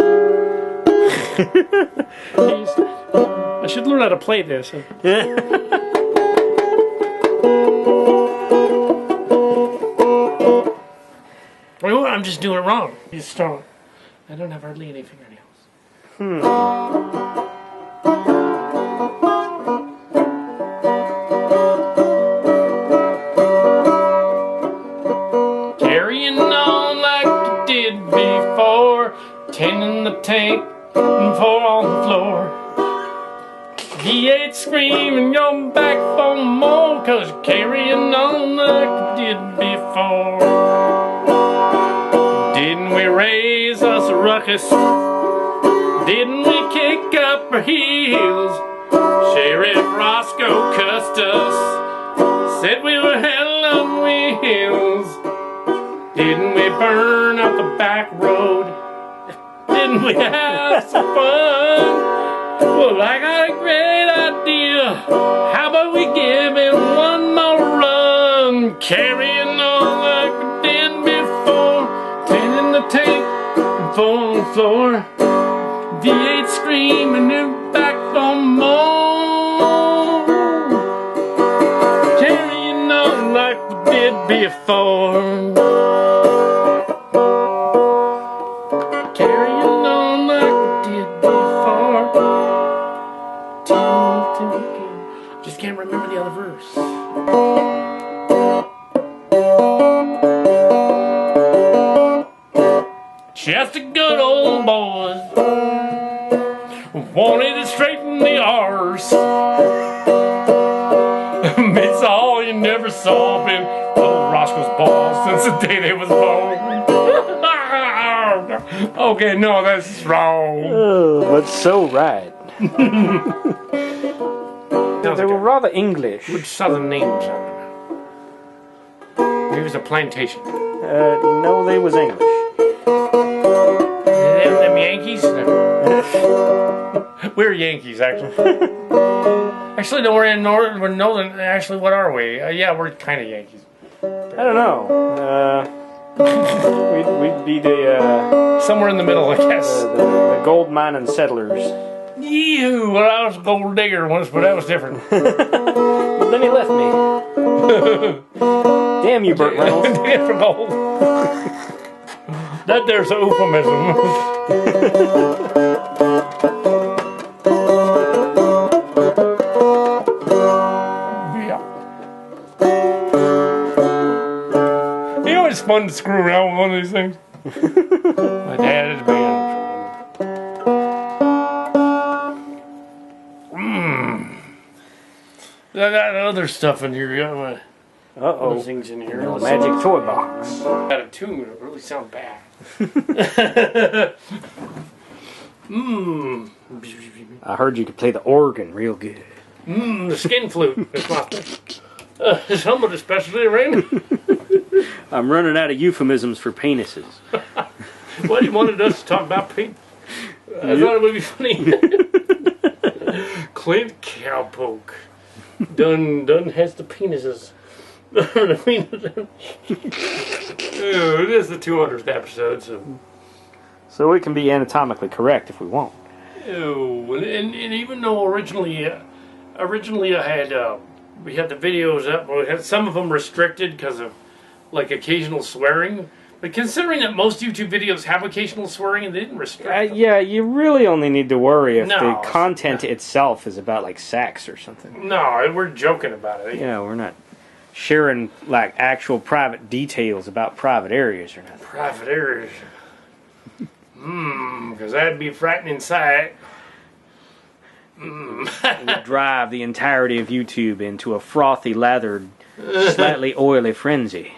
I should learn how to play this. I'm just doing it wrong. He's strong. I don't have hardly any fingernails. Carrying on like you did before, tending the tank and four on the floor. V8 screaming, you're back for more, 'cause you're carrying on like you did before. Didn't we raise us a ruckus? Didn't we kick up our heels? Sheriff Roscoe cussed us, said we were hell on wheels. Didn't we burn up the back road? Didn't we have some fun? Well, I got a great idea. How about we give it one more run? Carrying on like we did before, tending the tank and four on the floor. V8 screaming and back for more. Carrying on like we did before. Carrying on like we did before. Just can't remember the other verse. Just a good old boy. Wanted to straighten the arse. It's all you never saw. Been old Roscoe's balls since the day they was born. Okay, no, that's wrong. Oh, but so right. They were rather English. Which southern names are there? It was a plantation. No, they was English. Them Yankees? We're Yankees, actually. Actually, no, we're in northern. We're northern. Actually, what are we? Yeah, we're kind of Yankees. I don't know. We'd be the somewhere in the middle, I guess. The gold mining settlers. Ew, well, I was a gold digger once, but that was different. But then he left me. Damn you, Burt Reynolds. Damn for gold. That there's a euphemism. Yeah. You know, it's fun to screw around with one of these things. My dad is band. I got other stuff in here. Uh-oh. Things in here. No magic toy box. Out of tune. It really sounds bad. I heard you could play the organ real good. The skin flute. It's my somewhat especially rain. I'm running out of euphemisms for penises. What, you wanted us to talk about paint? I thought it would be funny. Clint Cowpoke done has the penises. It is the 200th episode, so it can be anatomically correct if we want. And even though originally I had we had the videos up, we had some of them restricted because of like occasional swearing. But considering that most YouTube videos have occasional swearing, and they didn't restrict them. Yeah, you really only need to worry if the content itself is about like sex or something. No, we're joking about it. Yeah, we're not sharing like actual private details about private areas or nothing. Private areas. Because that'd be a frightening sight. It would drive the entirety of YouTube into a frothy, lathered, slightly oily frenzy.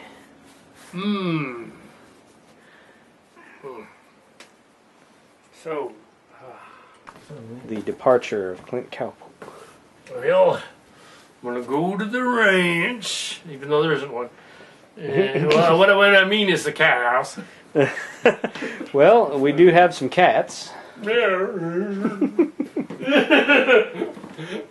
So, the departure of Clint Cowpoke. Well, I'm gonna go to the ranch, even though there isn't one. Well, what I mean is the cat house. Well, we do have some cats.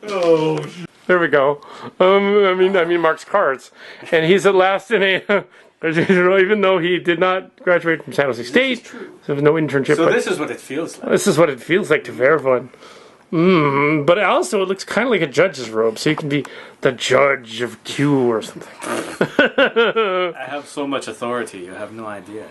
Oh. There we go. I mean Marx Cards, and he's at last in a. Even though he did not graduate from San Jose State, so there was no internship. So this is what it feels like. This is what it feels like to wear one. But also, it looks kind of like a judge's robe, so you can be the judge of Q or something. I have so much authority, you have no idea.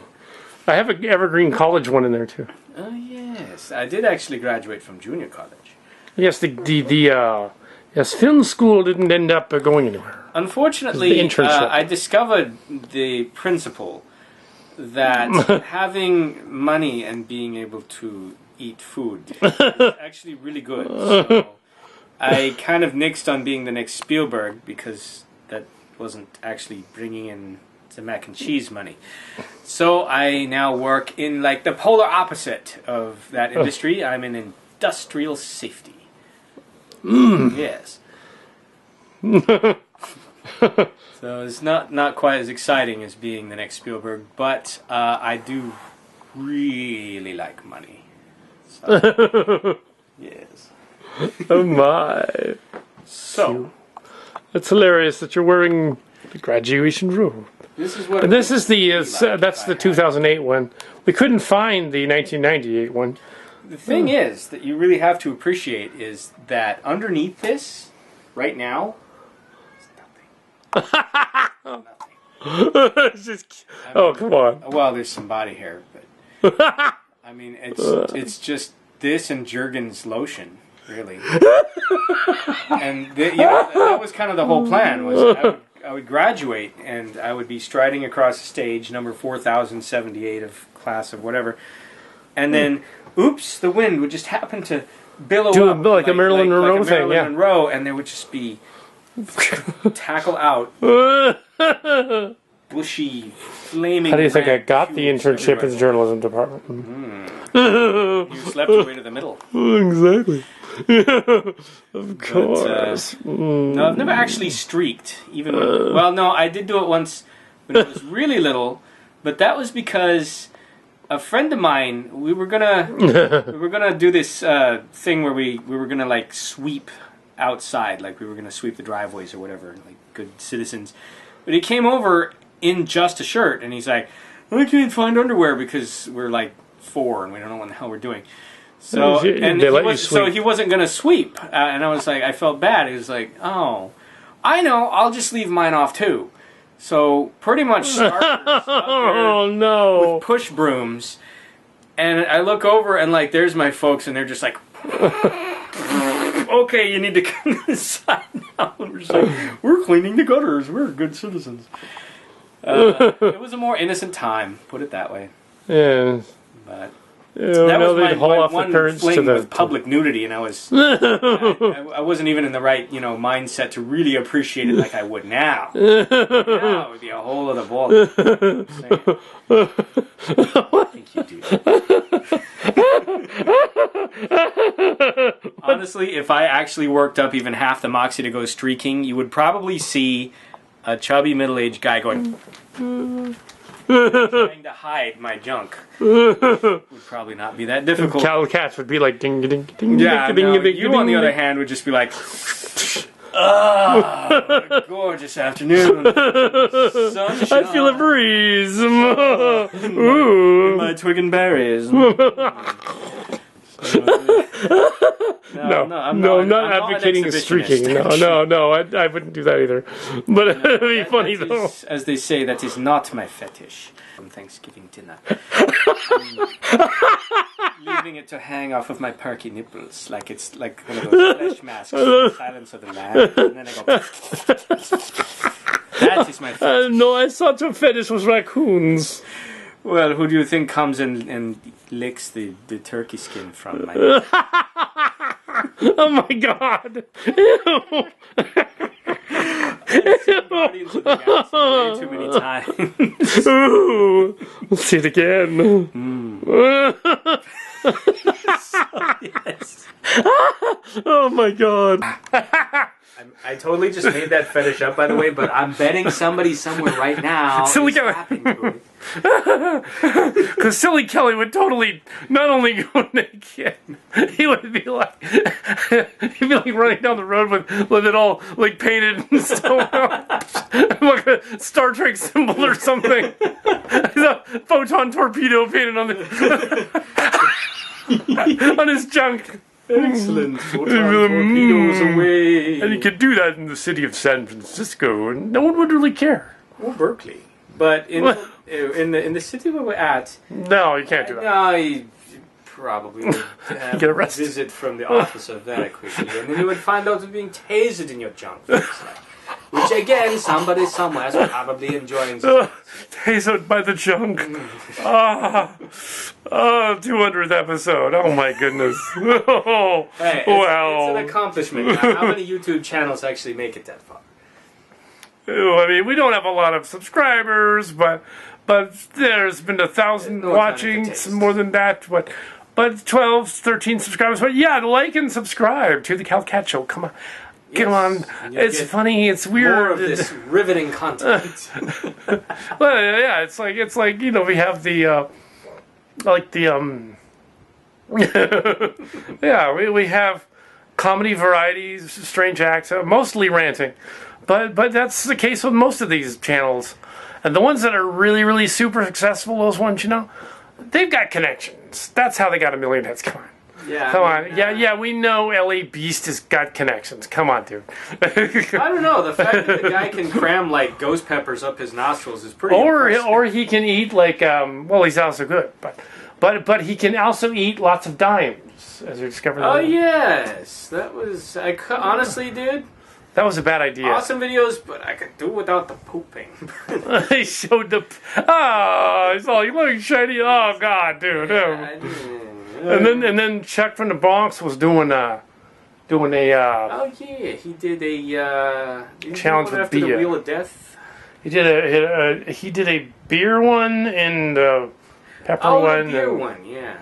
I have an Evergreen College one in there too. Oh yes, I did actually graduate from junior college. Yes, yes, film school didn't end up going anywhere. Unfortunately, I discovered the principle that having money and being able to eat food is actually really good. So I kind of nixed on being the next Spielberg because that wasn't actually bringing in the mac and cheese money. So I now work in like the polar opposite of that industry. I'm in industrial safety. Yes. So it's not quite as exciting as being the next Spielberg, but I do really like money. So, yes. Oh my! So it's hilarious that you're wearing the graduation robe. This is what. And this is the that's the 2008 one. We couldn't find the 1998 one. The thing is that you really have to appreciate is that underneath this, right now, is nothing. It's just, come on. Well, there's some body hair, but I mean, it's just this and Jergens lotion, really. And that was kind of the whole plan. Was I would graduate and I would be striding across the stage, number 4078 of class of whatever, and then, oops, the wind would just happen to billow up like a Marilyn Monroe thing, yeah. Monroe, and there would just be tackle out. Bushy, flaming. How do you think I got the internship in the journalism department? You slept your way to the middle. Exactly. Of course. But, no, I've never actually streaked. Even when, well, no, I did do it once when I was really little, but that was because a friend of mine. We were gonna do this thing where we were gonna like sweep outside, like we were gonna sweep the driveways or whatever, like good citizens. But he came over in just a shirt, and he's like, "I can't find underwear because we're like 4 and we don't know what the hell we're doing." So so he wasn't gonna sweep, and I was like, I felt bad. He was like, "Oh, I know. I'll just leave mine off too." So pretty much starters oh no, with push brooms, and I look over and like there's my folks, and they're just like, "Okay, you need to come inside now." And we're just like, "We're cleaning the gutters. We're good citizens." It was a more innocent time, put it that way. Yeah. But that was my one fling with public nudity, and I was I wasn't even in the right mindset to really appreciate it like I would now. Now it would be a whole other ball. I think you do that. Honestly, if I actually worked up even half the moxie to go streaking, you would probably see a chubby middle-aged guy going trying to hide my junk. Would probably not be that difficult. Cattle cats would be like ding ding ding yeah, ding no, ding. You on the other hand would just be like, "Ah, gorgeous afternoon. Sunshine. I feel a breeze. Ooh, my twig and berries." I'm not advocating streaking. No, I wouldn't do that either. But it'd be funny though. As they say, that is not my fetish. From Thanksgiving dinner, leaving it to hang off of my perky nipples, like it's like one of those flesh masks from Silence of the Lambs, and then I go. That is my fetish. No, I thought your fetish was raccoons. Well, who do you think comes and licks the turkey skin from my... Oh my god! Ew. I've seen Guardians of the Galaxy way too many times. Ooh. We'll see it again. Yes. Oh my god. I totally just made that fetish up, by the way, but I'm betting somebody somewhere right now Silly is Kelly. tapping to it. Because Silly Kelly would totally not only go naked, he would be like, running down the road with it all like painted and stuff, like a Star Trek symbol or something. A photon torpedo painted on the on his junk. Excellent. Torpedoes away. And you could do that in the city of San Francisco, and no one would really care. Or Berkeley. But in the city where we're at, No, you can't do that. no, you probably would have Get a arrested. visit from the office of that quickly, and then you would find out you're being tasered in your junk. Which again, somebody somewhere is probably enjoying. Tasered by the junk. 200th episode. Oh my goodness. Oh, Hey, it's an accomplishment. Now, how many YouTube channels actually make it that far? I mean, we don't have a lot of subscribers, but there's been 1,000 No time watching, to taste. more than that, but 12, 13 subscribers. But yeah, like and subscribe to the Cal Cat Show. Come on. Come on. and you'll It's get funny, it's weird. More of this riveting content. Well, yeah, it's like we have the yeah, we have comedy varieties, strange acts, mostly ranting, but that's the case with most of these channels, and the ones that are really, really super successful, those ones, they've got connections. That's how they got 1 million hits. Come on. Yeah, Come I mean, on. Yeah, we know L.A. Beast has got connections. Come on, dude. I don't know. The fact that the guy can cram like ghost peppers up his nostrils is pretty impressive. Or he can eat like well, he's also good, but he can also eat lots of dimes, as we discovered. Oh yes, that was honestly, dude. That was a bad idea. Awesome videos, but I could do without the pooping. He showed the it's all you look shiny. Oh god, dude. And then Chuck from the Bronx was doing a oh yeah, he did a challenge with after the beer. Wheel of Death. He did a beer one and a pepper Oh, one. the beer and, one, yeah.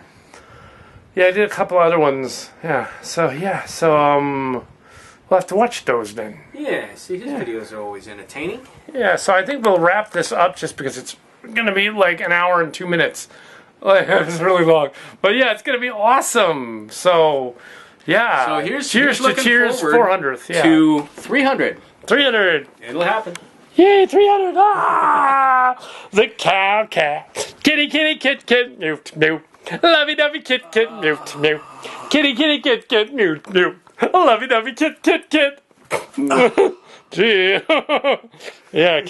Yeah, I did a couple other ones. Yeah. So we'll have to watch those then. Yeah, see, his videos are always entertaining. Yeah, so I think we'll wrap this up just because it's going to be like an hour and 2 minutes. It's really long. But yeah, it's going to be awesome. So, yeah. So here's cheers to looking Cheers forward 400th. Yeah. to 300. 300. It'll happen. Yay, 300. Ah! The cow cat. Kitty, kitty, kit, kit, newt, newt. Lovey dovey kit, kit, newt, newt. Kitty, kitty, kit, kit, newt, newt. Lovey dovey kit, kit, kit. Gee. Yeah.